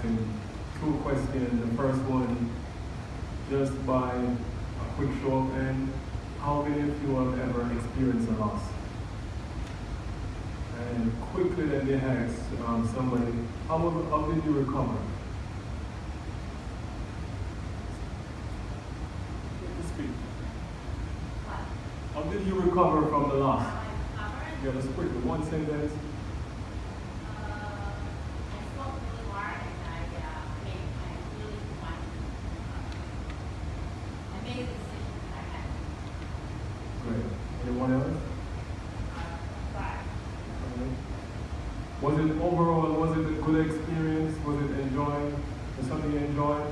asking two questions. The first one, just by a quick show of hands, how many of you have ever experienced a loss? And quickly let me ask somebody, how did you recover? Speak. How did you recover from the loss? Yeah, let's quickly, one sentence. Anyone else? Was it overall, was it a good experience? Was it enjoying? Was something you enjoyed?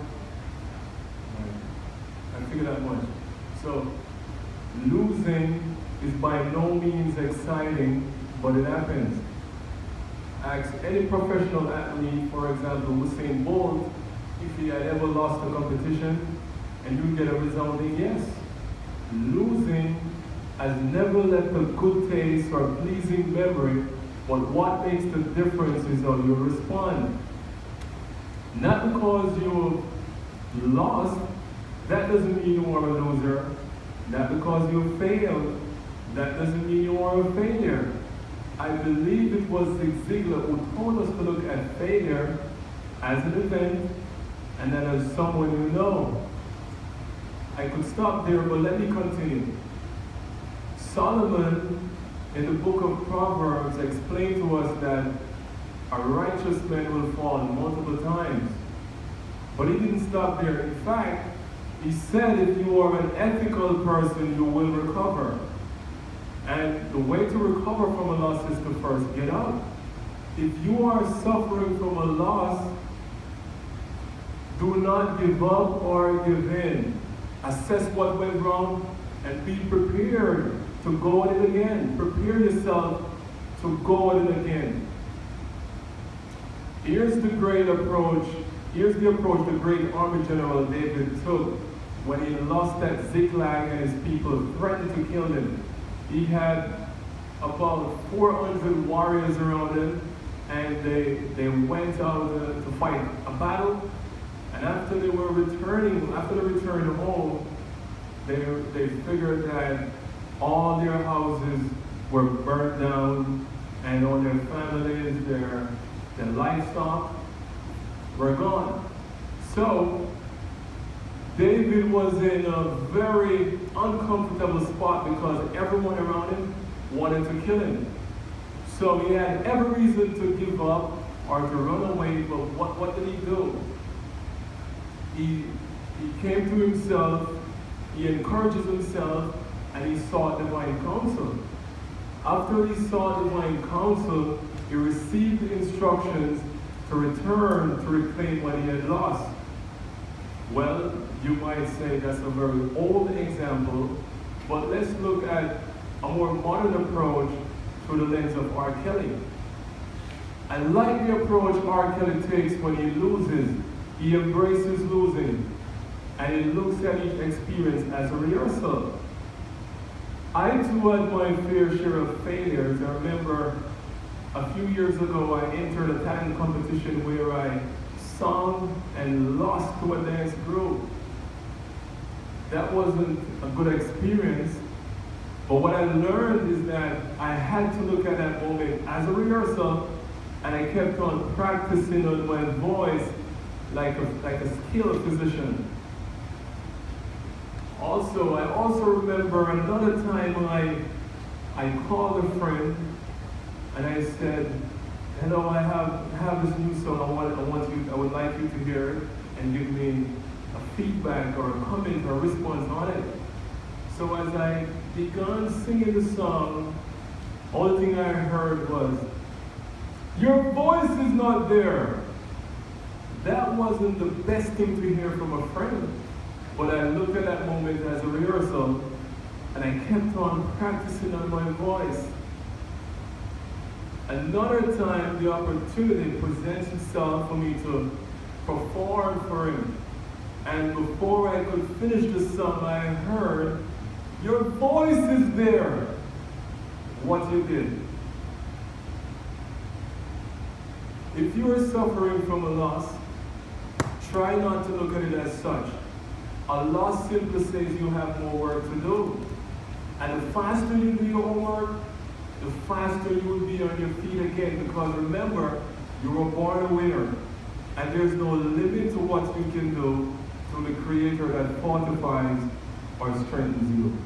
I figured that much. So, losing is by no means exciting, but it happens. Ask any professional athlete, for example, Usain Bolt, if he had ever lost a competition, and you get a resounding yes. Losing has never left a good taste or pleasing memory, but what makes the difference is how you respond. Not because you've lost, that doesn't mean you are a loser. Not because you failed, that doesn't mean you are a failure. I believe it was Zig Ziglar who told us to look at failure as an event and then as someone you know. I could stop there, but let me continue. Solomon, in the book of Proverbs, explained to us that a righteous man will fall multiple times. But he didn't stop there. In fact, he said if you are an ethical person, you will recover. And the way to recover from a loss is to first get out. If you are suffering from a loss, do not give up or give in. Assess what went wrong and be prepared to go at it again. Prepare yourself to go at it again. Here's the approach the great army general David took when he lost at Ziklag and his people threatened to kill him. He had about 400 warriors around him, and they went out to fight a battle. And after they returned home, they figured that all their houses were burned down, and all their families, their livestock were gone. So David was in a very uncomfortable spot because everyone around him wanted to kill him. So he had every reason to give up or to run away, but what did he do? He came to himself, he encourages himself, and he sought divine counsel. After he sought divine counsel, he received instructions to return to reclaim what he had lost. Well, you might say that's a very old example, but let's look at a more modern approach through the lens of R. Kelly. I like the approach R. Kelly takes when he loses. He embraces losing, and he looks at each experience as a rehearsal. I too had my fair share of failures. I remember a few years ago I entered a talent competition where I sung and lost to a dance group. That wasn't a good experience, but what I learned is that I had to look at that moment as a rehearsal, and I kept on practicing on my voice like a skilled physician. I also remember another time I called a friend and I said, hello, I have this new song, I would like you to hear it and give me a feedback or a comment or a response on it. So as I began singing the song, all thing I heard was, your voice is not there. That wasn't the best thing to hear from a friend, but I looked at that moment as a rehearsal, and I kept on practicing on my voice. Another time, the opportunity presents itself for me to perform for him, and before I could finish the song, I heard, your voice is there. What you did. If you are suffering from a loss, Try not to look at it as such. Allah simply says you have more work to do. And the faster you do your homework, the faster you will be on your feet again. Because remember, you were born a winner. And there's no limit to what you can do through the Creator that fortifies or strengthens you.